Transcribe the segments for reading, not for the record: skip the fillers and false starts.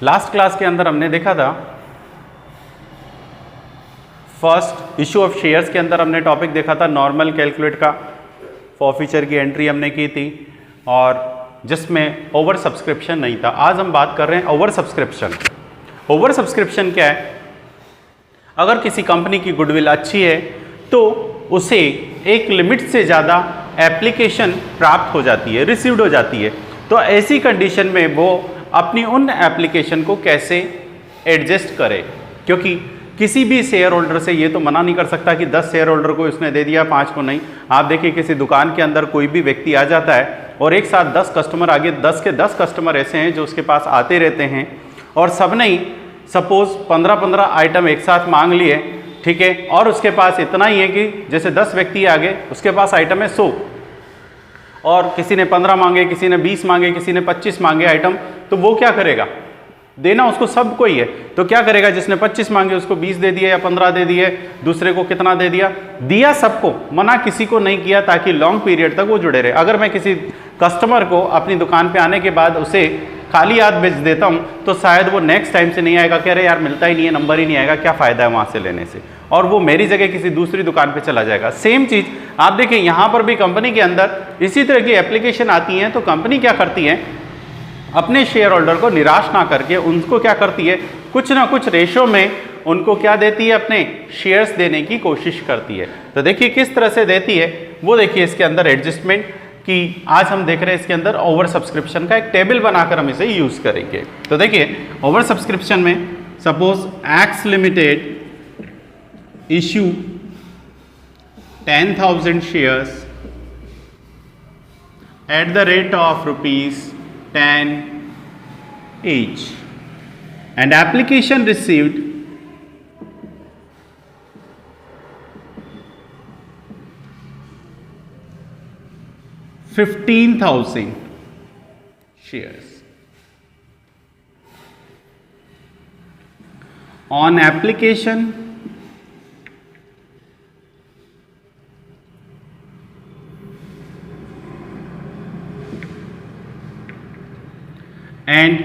Last class के अंदर हमने देखा था फर्स्ट इशू ऑफ शेयर्स के अंदर हमने टॉपिक देखा था नॉर्मल कैलकुलेट का, फॉरफीचर की एंट्री हमने की थी और जिसमें ओवर सब्सक्रिप्शन नहीं था। आज हम बात कर रहे हैं ओवर सब्सक्रिप्शन। ओवर सब्सक्रिप्शन क्या है? अगर किसी कंपनी की गुडविल अच्छी है तो उसे एक लिमिट से ज़्यादा एप्लीकेशन प्राप्त हो जाती है, रिसीव्ड हो जाती है। तो ऐसी कंडीशन में वो अपनी उन एप्लीकेशन को कैसे एडजस्ट करे, क्योंकि किसी भी शेयर होल्डर से ये तो मना नहीं कर सकता कि 10 शेयर होल्डर को उसने दे दिया, 5 को नहीं। आप देखिए किसी दुकान के अंदर कोई भी व्यक्ति आ जाता है और एक साथ 10 कस्टमर आगे, 10 के 10 कस्टमर ऐसे हैं जो उसके पास आते रहते हैं और सब ने सपोज 15-15 आइटम एक साथ मांग लिए, ठीक है, और उसके पास इतना ही है कि जैसे 10 व्यक्ति आगे उसके पास आइटम है 100 और किसी ने 15 मांगे, किसी ने 20 मांगे, किसी ने 25 मांगे आइटम, तो वो क्या करेगा? देना उसको सबको ही है। तो क्या करेगा? जिसने 25 मांगे उसको 20 दे दिए या 15 दे दिए, दूसरे को कितना दे दिया? दिया सबको, मना किसी को नहीं किया, ताकि लॉन्ग पीरियड तक वो जुड़े रहे। अगर मैं किसी कस्टमर को अपनी दुकान पे आने के बाद उसे खाली हाथ बेच देता हूँ तो शायद वो नेक्स्ट टाइम से नहीं आएगा कि अरे यार मिलता ही नहीं है, नंबर ही नहीं आएगा, क्या फ़ायदा है वहाँ से लेने से, और वो मेरी जगह किसी दूसरी दुकान पे चला जाएगा। सेम चीज़ आप देखिए यहाँ पर भी कंपनी के अंदर इसी तरह की एप्लीकेशन आती हैं। तो कंपनी क्या करती है? अपने शेयर होल्डर को निराश ना करके उनको क्या करती है? कुछ ना कुछ रेशो में उनको क्या देती है? अपने शेयर्स देने की कोशिश करती है। तो देखिए किस तरह से देती है वो देखिए इसके अंदर एडजस्टमेंट कि आज हम देख रहे हैं इसके अंदर ओवर सब्सक्रिप्शन का एक टेबल बनाकर हम इसे यूज़ करेंगे। तो देखिए ओवर सब्सक्रिप्शन में suppose x limited issue 10,000 shares at the rate of ₹10 each and application received 15,000 shares. On application and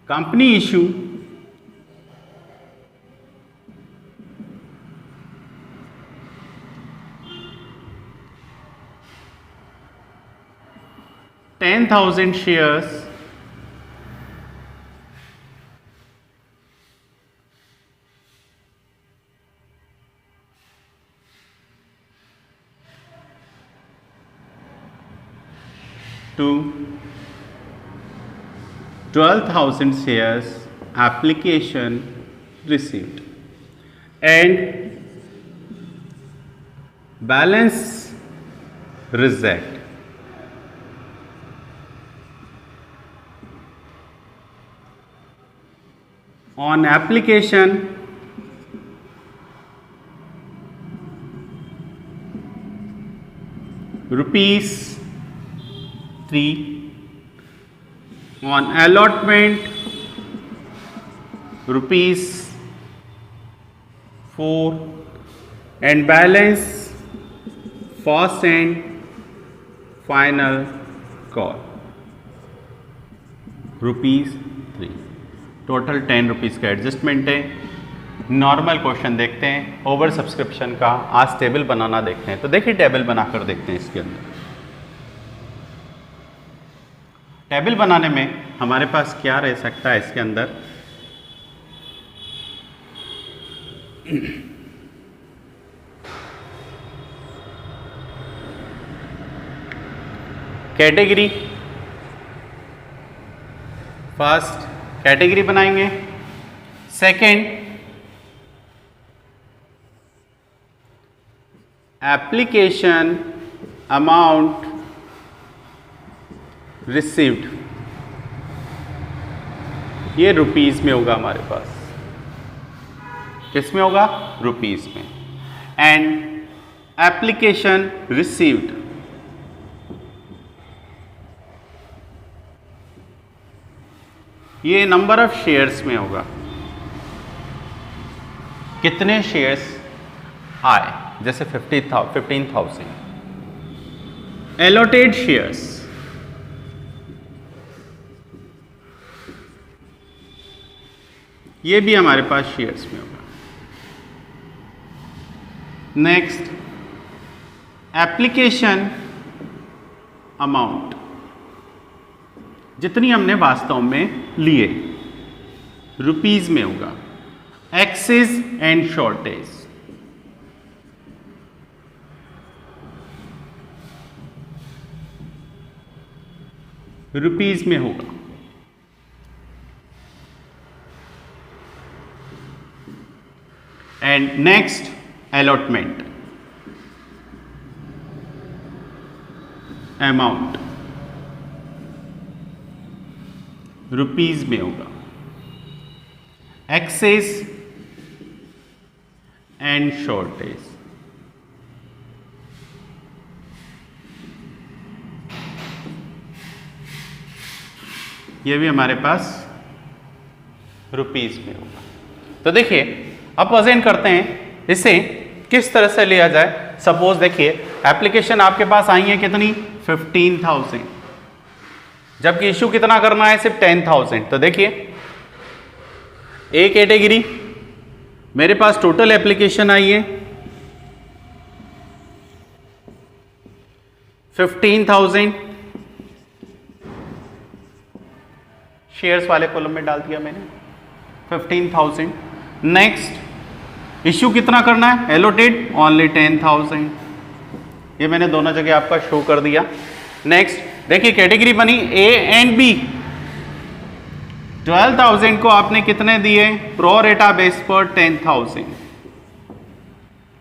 company issue $10,000 shares to 12,000 shares application received and balance reject. On application ₹3, on allotment ₹4 and balance first and final call ₹3। Total ₹10 का adjustment है। Normal question देखते हैं over subscription का। आज table बनाना देखते हैं। तो देखिए टेबल बनाकर देखते हैं। इसके अंदर टेबल बनाने में हमारे पास क्या रह सकता है? इसके अंदर कैटेगरी, फर्स्ट कैटेगरी बनाएंगे। सेकंड एप्लीकेशन अमाउंट रिसीव्ड, ये रुपीस में होगा हमारे पास। किस में होगा? रुपीस में। एंड एप्लीकेशन रिसीव्ड, ये नंबर ऑफ शेयर्स में होगा। कितने शेयर्स आए? जैसे 15,000। एलोटेड शेयर्स, ये भी हमारे पास शेयर्स में होगा। नेक्स्ट, एप्लीकेशन अमाउंट, जितनी हमने वास्तव में लिए, रुपीज में होगा। एक्सेस एंड शॉर्टेज, रुपीज में होगा। And next, allotment amount, rupees में होगा। एक्सेस एंड शॉर्टेज, ये भी हमारे पास रुपीज में होगा। तो देखिए, अब प्रेजेंट करते हैं इसे किस तरह से लिया जाए। सपोज देखिए, एप्लीकेशन आपके पास आई है कितनी, 15,000, जबकि इशू कितना करना है, सिर्फ 10,000। तो देखिए, ए कैटेगरी मेरे पास टोटल एप्लीकेशन आई है 15,000, शेयर्स वाले कॉलम में डाल दिया मैंने 15,000। नेक्स्ट, इश्यू कितना करना है, एलोटेड ओनली 10,000, ये मैंने दोनों जगह आपका शो कर दिया। नेक्स्ट देखिए, कैटेगरी बनी ए एंड बी, 12,000 को आपने कितने दिए, प्रो रेटा बेस पर 10,000,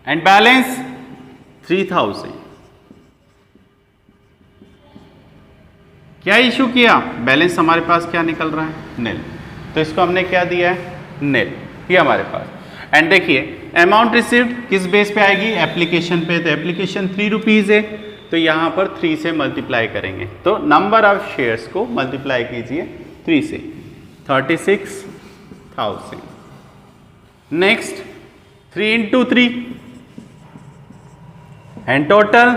एंड बैलेंस 3,000। क्या इशू किया, बैलेंस हमारे पास क्या निकल रहा है, नील। तो इसको हमने क्या दिया है, नील, ये हमारे पास। एंड देखिए, अमाउंट रिसीव्ड किस बेस पे आएगी, एप्लीकेशन पे। तो एप्लीकेशन 3 रुपीज है, तो यहां पर 3 से मल्टीप्लाई करेंगे, तो नंबर ऑफ शेयर्स को मल्टीप्लाई कीजिए 3 से, 36,000। Next, 3 into 3 and total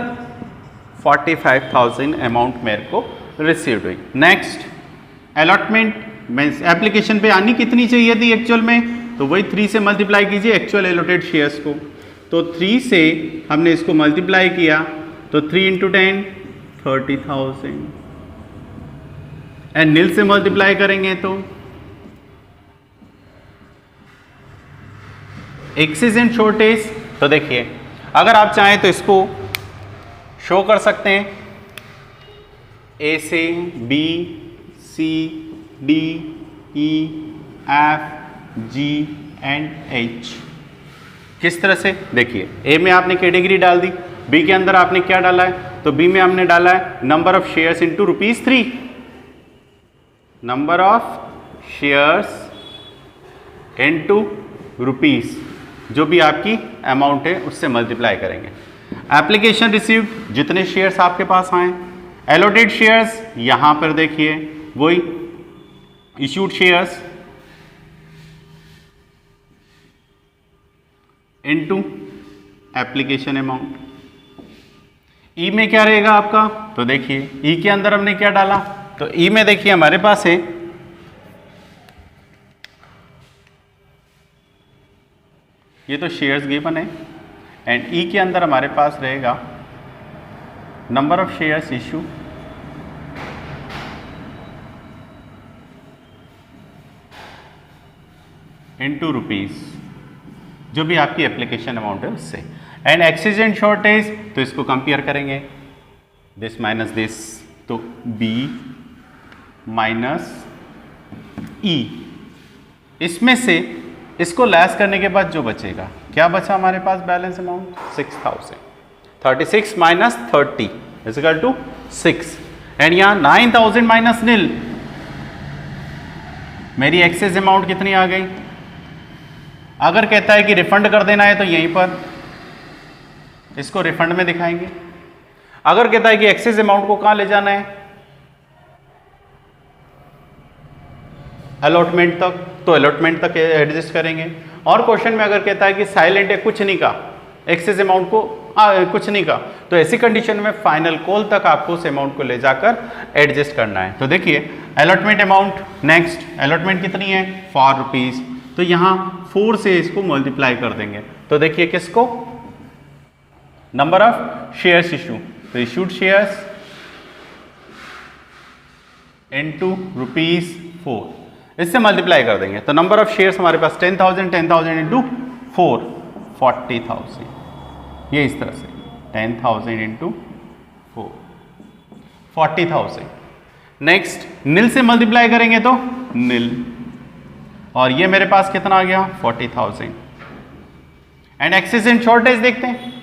45,000 amount मेरे को रिसीव्ड हुई। नेक्स्ट, अलॉटमेंट मीन्स एप्लीकेशन पे आनी कितनी चाहिए थी एक्चुअल में, तो वही 3 से मल्टीप्लाई कीजिए एक्चुअल एलोटेड शेयर्स को। तो 3 से हमने इसको मल्टीप्लाई किया, तो 3 इंटू 10 30,000, एंड नील से मल्टीप्लाई करेंगे तो एक्सेस एंड शॉर्टेज। तो देखिए, अगर आप चाहें तो इसको शो कर सकते हैं, ए से B, C, D, E, F, G and H. किस तरह से, देखिए, ए में आपने कैटेगरी डाल दी, बी के अंदर आपने क्या डाला है, तो बी में हमने डाला है number of shares into ₹3, number of shares into rupees, जो भी आपकी अमाउंट है उससे मल्टीप्लाई करेंगे। एप्लीकेशन रिसीव्ड, जितने शेयर्स आपके पास आए, एलोटेड शेयर्स यहां पर देखिए वही issued shares into application amount. ई में क्या रहेगा आपका, तो देखिए ई के अंदर हमने क्या डाला, तो ई में देखिए हमारे पास है ये तो शेयर्स गिवन है, एंड ई के अंदर हमारे पास रहेगा number of shares issue into rupees, जो भी आपकी एप्लीकेशन अमाउंट है उससे। एंड एक्सेस एंड शॉर्टेज, तो इसको कंपेयर करेंगे, दिस माइनस दिस, तो बी माइनस ई, इसमें से इसको लेस करने के बाद जो बचेगा, क्या बचा हमारे पास balance amount 6,000, 36 minus 30 is equal to 6, and यहाँ 9,000 माइनस नील, मेरी एक्सेस अमाउंट कितनी आ गई। अगर कहता है कि रिफंड कर देना है तो यहीं पर इसको रिफंड में दिखाएंगे। अगर कहता है कि एक्सेस अमाउंट को कहां ले जाना है, अलॉटमेंट तक, तो अलॉटमेंट तक एडजस्ट करेंगे। और क्वेश्चन में अगर कहता है कि साइलेंट है, कुछ नहीं का, एक्सेस अमाउंट को कुछ नहीं का, तो ऐसी कंडीशन में फाइनल कॉल तक आपको उस अमाउंट को ले जाकर एडजस्ट करना है। तो देखिए अलॉटमेंट अमाउंट, नेक्स्ट अलॉटमेंट कितनी है 4 रुपीज, तो यहाँ 4 से इसको मल्टीप्लाई कर देंगे। तो देखिए किसको, नंबर ऑफ शेयर्स इशू, तो इशूड शेयर्स इनटू ₹4, इससे मल्टीप्लाई कर देंगे। तो नंबर ऑफ शेयर्स हमारे पास 10,000, 10,000 इंटू 4 40,000, ये इस तरह से 10,000 इंटू 4 40,000। नेक्स्ट नील से मल्टीप्लाई करेंगे तो नील, और ये मेरे पास कितना आ गया 40,000। एंड एक्सेस एंड शॉर्टेज देखते हैं,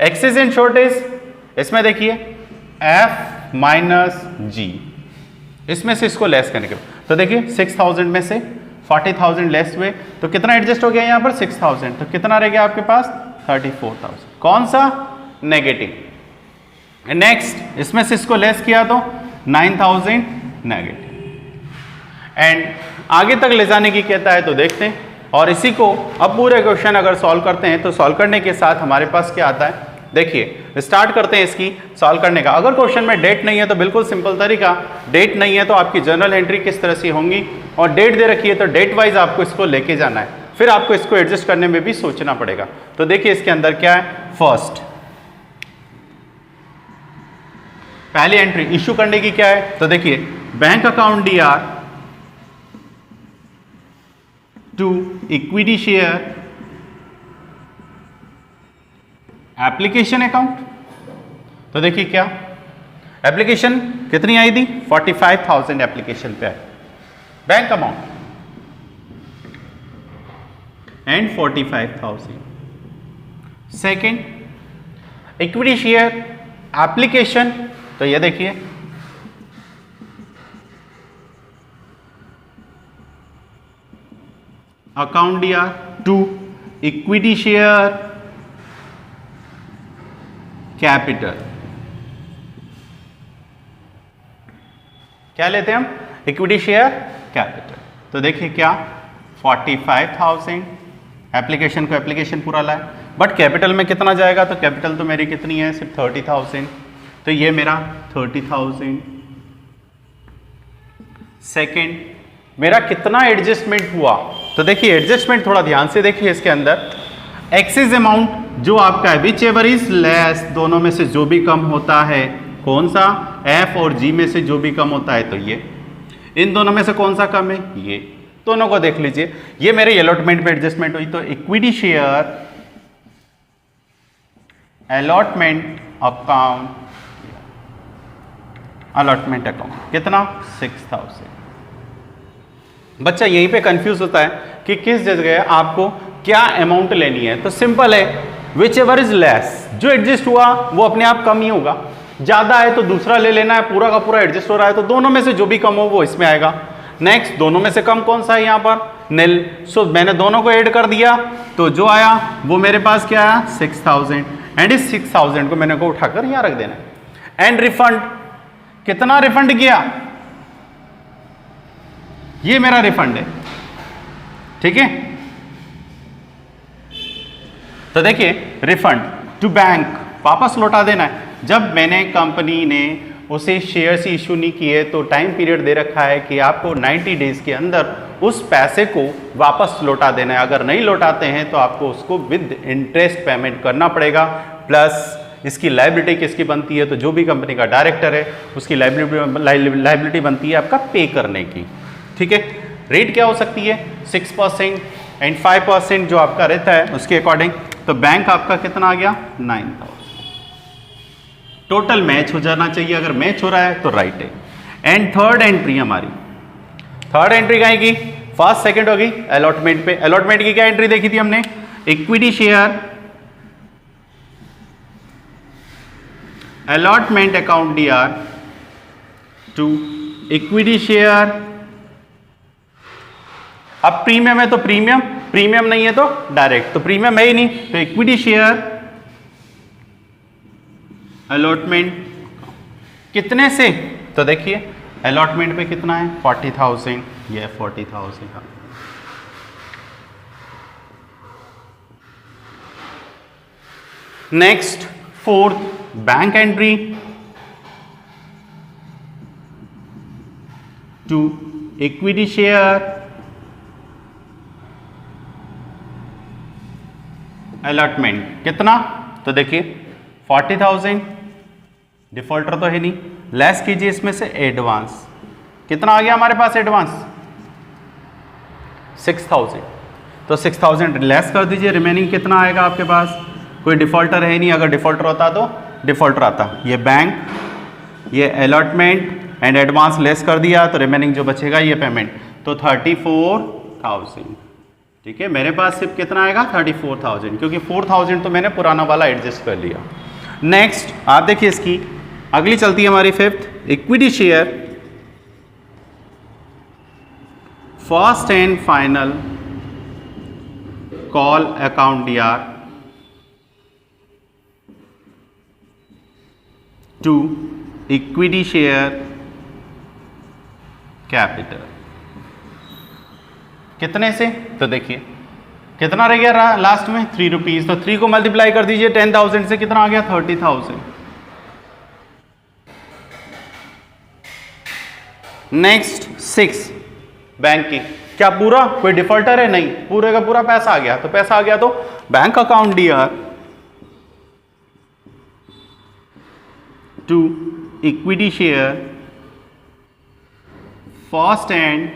एक्सेस एंड शॉर्टेज इसमें देखिए F माइनस G, इसमें से इसको लेस करने के बाद तो देखिए 6,000 में से 40,000 लेस हुए तो कितना एडजस्ट हो गया यहाँ पर 6,000, तो कितना रह गया आपके पास 34,000, कौन सा नेगेटिव। नेक्स्ट इसमें से इसको लेस किया तो 9,000 नेगेटिव। एंड आगे तक ले जाने की कहता है तो देखते हैं, और इसी को अब पूरे क्वेश्चन अगर सॉल्व करते हैं तो सॉल्व करने के साथ हमारे पास क्या आता है, देखिए स्टार्ट करते हैं इसकी सॉल्व करने का। अगर क्वेश्चन में डेट नहीं है तो बिल्कुल सिंपल तरीका, डेट नहीं है तो आपकी जर्नल एंट्री किस तरह से होंगी, और डेट दे रखी है तो डेट वाइज आपको इसको लेके जाना है, फिर आपको इसको एडजस्ट करने में भी सोचना पड़ेगा। तो देखिए इसके अंदर क्या है, फर्स्ट पहली एंट्री इश्यू करने की क्या है, तो देखिए bank account DR to equity share application account. तो देखिए क्या एप्लीकेशन कितनी आई थी 45,000 एप्लीकेशन पे है, bank amount and 45,000। Second equity share application, तो ये देखिए account DR to equity share capital, क्या लेते हैं हम इक्विटी शेयर कैपिटल। तो देखिए क्या 45,000 एप्लीकेशन को एप्लीकेशन पूरा लाए, बट कैपिटल में कितना जाएगा, तो कैपिटल तो मेरी कितनी है सिर्फ 30,000, तो ये मेरा 30,000। सेकेंड मेरा कितना एडजस्टमेंट हुआ, तो देखिए एडजस्टमेंट थोड़ा ध्यान से देखिए इसके अंदर एक्सेस अमाउंट जो आपका है विच एवर इज लेस, दोनों में से जो भी कम होता है, कौन सा F और G में से जो भी कम होता है, तो ये इन दोनों में से कौन सा कम है, ये दोनों को देख लीजिए। ये मेरे अलॉटमेंट में एडजस्टमेंट हुई, तो equity share allotment account, allotment account कितना 6,000। बच्चा यहीं पे कंफ्यूज होता है कि किस जगह आपको क्या अमाउंट लेनी है, तो सिंपल है विच एवर इज लेस, जो एडजस्ट हुआ वो अपने आप कम ही होगा, ज्यादा है तो दूसरा ले लेना है, पूरा का पूरा एडजस्ट हो रहा है तो दोनों में से जो भी कम हो वो इसमें आएगा। नेक्स्ट दोनों में से कम कौन सा है यहाँ पर नील, सो मैंने दोनों को ऐड कर दिया तो जो आया वो मेरे पास क्या आया 6,000, एंड इस 6,000 को मैंने को उठाकर यहाँ रख देना है। एंड रिफंड कितना रिफंड किया, ये मेरा रिफंड है, ठीक है। तो देखिए रिफंड टू बैंक, वापस लौटा देना है। जब मैंने कंपनी ने उसे शेयर्स इशू नहीं किए तो टाइम पीरियड दे रखा है कि आपको 90 डेज के अंदर उस पैसे को वापस लौटा देना है। अगर नहीं लौटाते हैं तो आपको उसको विद इंटरेस्ट पेमेंट करना पड़ेगा, प्लस इसकी लायबिलिटी किसकी बनती है, तो जो भी कंपनी का डायरेक्टर है उसकी लायबिलिटी बनती है आपका पे करने की, ठीक है। रेट क्या हो सकती है 6% एंड 5% जो आपका रहता है उसके अकॉर्डिंग। तो बैंक आपका कितना आ गया 9,000। टोटल मैच हो जाना चाहिए, अगर मैच हो रहा है तो राइट है। एंड थर्ड एंट्री हमारी, थर्ड एंट्री कहाँ की, फर्स्ट सेकंड होगी अलॉटमेंट पे। अलॉटमेंट की क्या एंट्री देखी थी हमने, equity share allotment account DR to equity share. अब प्रीमियम है तो प्रीमियम, प्रीमियम नहीं है तो डायरेक्ट, तो प्रीमियम है ही नहीं तो इक्विटी शेयर अलॉटमेंट कितने से, तो देखिए अलॉटमेंट पे कितना है 40,000, ये 40,000 का। Next fourth, bank entry to equity share allotment. कितना? तो देखिए 40,000, डिफॉल्टर तो है नहीं, लेस कीजिए इसमें से एडवांस। कितना आ गया हमारे पास एडवांस? 6,000। तो 6,000 लेस कर दीजिए, रिमेनिंग कितना आएगा आपके पास? कोई डिफॉल्टर है नहीं, अगर डिफॉल्टर होता तो डिफॉल्टर आता। ये बैंक, ये अलॉटमेंट एंड एडवांस लेस कर दिया, तो रिमेनिंग जो बचेगा ये पेमेंट, तो 34,000। ठीक है, मेरे पास सिर्फ कितना आएगा? 34,000, क्योंकि 4,000 तो मैंने पुराना वाला एडजस्ट कर लिया। नेक्स्ट आप देखिए इसकी अगली चलती है हमारी fifth, equity share first and final call account DR to equity share capital. कितने से? तो देखिए कितना रह गया लास्ट में? 3 रुपीज। तो 3 को मल्टीप्लाई कर दीजिए 10,000 से, कितना आ गया? 30,000। नेक्स्ट 6, बैंक की। क्या पूरा कोई डिफॉल्टर है? नहीं, पूरे का पूरा पैसा आ गया। तो पैसा आ गया तो bank account DR to equity share first and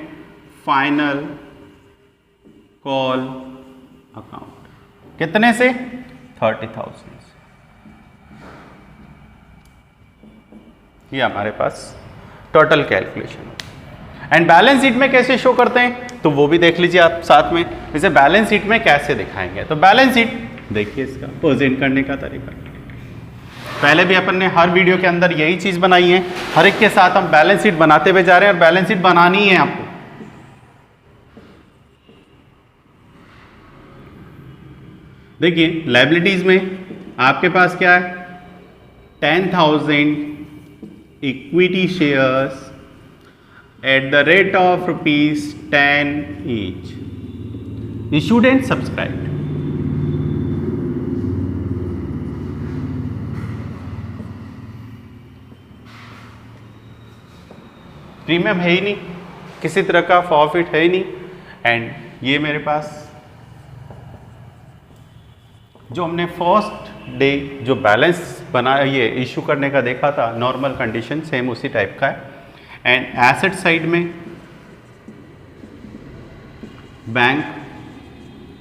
final call account. कितने से? 30,000। ये हमारे पास total calculation. And balance sheet में कैसे शो करते हैं तो वो भी देख लीजिए आप साथ में। इसे बैलेंस शीट में कैसे दिखाएंगे, तो बैलेंस शीट देखिए इसका प्रेजेंट करने का तरीका। पहले भी अपन ने हर वीडियो के अंदर यही चीज बनाई है, हर एक के साथ हम बैलेंस शीट बनाते हुए जा रहे हैं, और बैलेंस शीट बनानी है आपको। देखिए लायबिलिटीज में आपके पास क्या है? 10,000 equity shares at the rate of ₹10 each, issued and subscribed. Premium है ही नहीं, किसी तरह का फॉरफिट है ही नहीं। एंड ये मेरे पास जो हमने फर्स्ट डे जो बैलेंस बनाया, ये इशू करने का देखा था, नॉर्मल कंडीशन सेम उसी टाइप का है। एंड एसेट साइड में बैंक,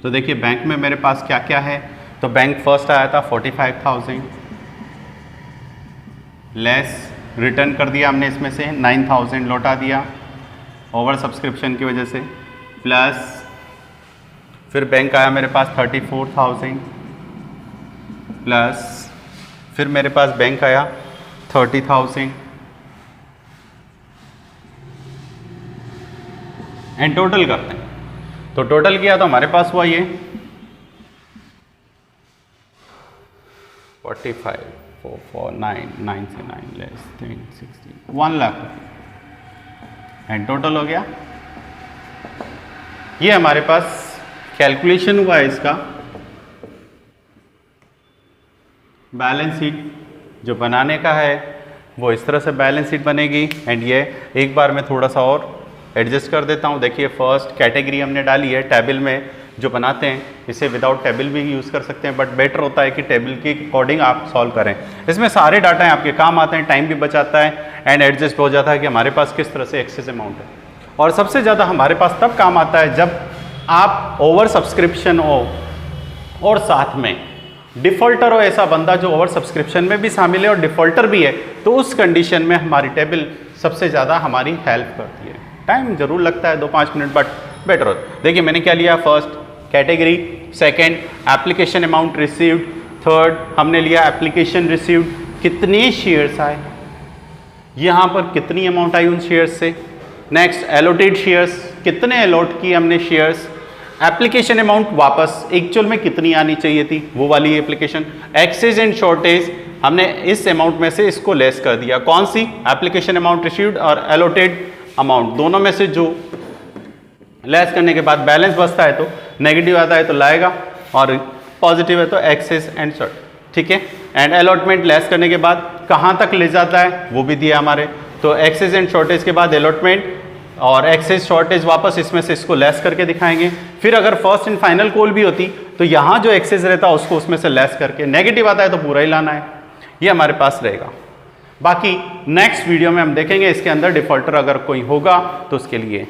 तो देखिए बैंक में मेरे पास क्या क्या है, तो बैंक फर्स्ट आया था 45,000, लेस रिटर्न कर दिया हमने इसमें से 9,000 लौटा दिया ओवर सब्सक्रिप्शन की वजह से, प्लस फिर बैंक आया मेरे पास 34,000, प्लस फिर मेरे पास बैंक आया 30,000, एंड टोटल करते हैं। तो टोटल किया तो हमारे पास हुआ ये 45, 4, 4, 9, 9 से 9 लेस 10, 16, 1 लाख रुपये, एंड टोटल हो गया। ये हमारे पास कैलकुलेशन हुआ है इसका। बैलेंस शीट जो बनाने का है वो इस तरह से बैलेंस शीट बनेगी। एंड ये एक बार मैं थोड़ा सा और एडजस्ट कर देता हूँ। देखिए फर्स्ट कैटेगरी हमने डाली है, टेबल में जो बनाते हैं इसे विदाउट टेबल भी यूज़ कर सकते हैं, बट बेटर होता है कि टेबल के अकॉर्डिंग आप सॉल्व करें। इसमें सारे डाटा हैं आपके काम आते हैं, टाइम भी बचाता है, एंड एडजस्ट हो जाता है कि हमारे पास किस तरह से एक्सेस अमाउंट है। और सबसे ज़्यादा हमारे पास तब काम आता है जब आप ओवर सब्सक्रिप्शन हो और साथ में डिफ़ॉल्टर हो, ऐसा बंदा जो ओवर सब्सक्रिप्शन में भी शामिल है और डिफ़ॉल्टर भी है, तो उस कंडीशन में हमारी टेबल सबसे ज़्यादा हमारी हेल्प करती है। टाइम जरूर लगता है 2-5 मिनट, बट बेटर हो। देखिए मैंने क्या लिया, first category, second application amount received, third हमने लिया एप्लीकेशन रिसीव्ड, कितने शेयर्स आए, यहाँ पर कितनी अमाउंट आई उन शेयर्स से। नेक्स्ट एलोटेड शेयर्स, कितने अलॉट किए हमने शेयर्स। एप्लीकेशन अमाउंट वापस एक्चुअल में कितनी आनी चाहिए थी, वो वाली एप्लीकेशन। एक्सेस एंड शॉर्टेज, हमने इस अमाउंट में से इसको लेस कर दिया। कौन सी? एप्लीकेशन अमाउंट रिसीव्ड और एलोटेड अमाउंट, दोनों में से जो लेस करने के बाद बैलेंस बचता है तो नेगेटिव आता है तो लाएगा, और पॉजिटिव है तो एक्सेस एंड शॉर्ट। ठीक है। एंड अलॉटमेंट लेस करने के बाद कहाँ तक ले जाता है वो भी दिया हमारे। तो एक्सेस एंड शॉर्टेज के बाद अलॉटमेंट और एक्सेस शॉर्टेज वापस इसमें से इसको लेस करके दिखाएंगे। फिर अगर फर्स्ट एंड फाइनल कॉल भी होती तो यहाँ जो एक्सेस रहता उसको उसमें से लेस करके, नेगेटिव आता है तो पूरा ही लाना है, ये हमारे पास रहेगा। बाकी नेक्स्ट वीडियो में हम देखेंगे इसके अंदर डिफॉल्टर अगर कोई होगा तो उसके लिए